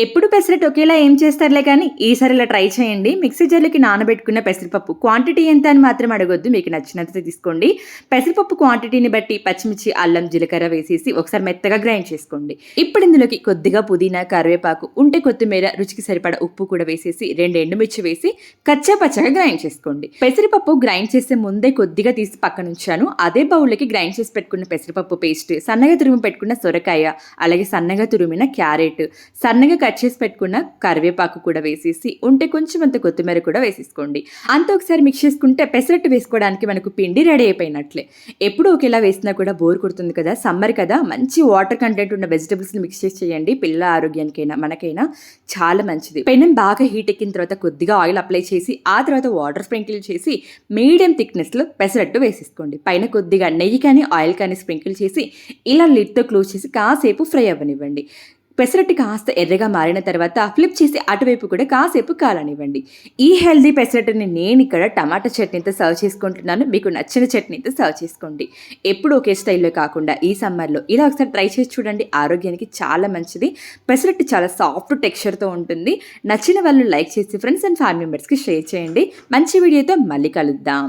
ఎప్పుడు పెసరట్టు ఒకేలా ఏం చేస్తారులే కానీ ఈసారి ఇలా ట్రై చేయండి. మిక్సీ జార్‌లోకి నానబెట్టుకున్న పెసరపప్పు క్వాంటిటీ ఎంత అని మాత్రం అడగొద్దు. మీకు నచ్చినంత తీసుకోండి. పెసరపప్పు క్వాంటిటీని బట్టి పచ్చిమిర్చి, అల్లం, జీలకర్ర వేసేసి ఒకసారి మెత్తగా గ్రైండ్ చేసుకోండి. ఇప్పుడు ఇందులోకి కొద్దిగా పుదీనా, కరివేపాకు, ఉంటే కొత్తిమీర, రుచికి సరిపడా ఉప్పు కూడా వేసేసి 2 ఎండుమిర్చి వేసి కచ్చా పచ్చగా గ్రైండ్ చేసుకోండి. పెసరపప్పు గ్రైండ్ చేసే ముందే కొద్దిగా తీసి పక్కనుంచాను. అదే బౌల్‌లోకి గ్రైండ్ చేసి పెట్టుకున్న పెసరపప్పు పేస్ట్, సన్నగా తురిమి పెట్టుకున్న సొరకాయ, అలాగే సన్నగా తురిమిన క్యారెట్, సన్నగా కట్ చేసి పెట్టుకున్న కరివేపాకు కూడా వేసేసి ఉంటే కొంచెం అంత కొత్తిమీర కూడా వేసేసుకోండి. అంతా ఒకసారి మిక్స్ చేసుకుంటే పెసరట్టు వేసుకోవడానికి మనకు పిండి రెడీ అయిపోయినట్లే. ఎప్పుడు ఒకేలా వేసినా కూడా బోర్ కొడుతుంది కదా, సమ్మర్ కదా, మంచి వాటర్ కంటెంట్ ఉన్న వెజిటబుల్స్ని మిక్స్ చేసి చేయండి. పిల్లల ఆరోగ్యానికైనా మనకైనా చాలా మంచిది. పెనం బాగా హీట్ ఎక్కిన తర్వాత కొద్దిగా ఆయిల్ అప్లై చేసి ఆ తర్వాత వాటర్ స్ప్రింకిల్ చేసి మీడియం థిక్నెస్లో పెసరట్టు వేసేసుకోండి. పైన కొద్దిగా నెయ్యి కానీ ఆయిల్ కానీ స్ప్రింకిల్ చేసి ఇలా లిడ్తో క్లోజ్ చేసి కాసేపు ఫ్రై అవ్వనివ్వండి. పెసరట్టు కాస్త ఎర్రగా మారిన తర్వాత ఫ్లిప్ చేసి అటువైపు కూడా కాసేపు కాలనివ్వండి. ఈ హెల్దీ పెసరట్టుని నేను ఇక్కడ టమాటా చట్నీతో సర్వ్ చేసుకుంటున్నాను. మీకు నచ్చిన చట్నీతో సర్వ్ చేసుకోండి. ఎప్పుడు ఒకే స్టైల్లో కాకుండా ఈ సమ్మర్లో ఇలా ఒకసారి ట్రై చేసి చూడండి. ఆరోగ్యానికి చాలా మంచిది. పెసరట్టు చాలా సాఫ్ట్ టెక్స్చర్తో ఉంటుంది. నచ్చిన వాళ్ళు లైక్ చేసి ఫ్రెండ్స్ అండ్ ఫ్యామిలీ మెంబర్స్కి షేర్ చేయండి. మంచి వీడియోతో మళ్ళీ కలుద్దాం.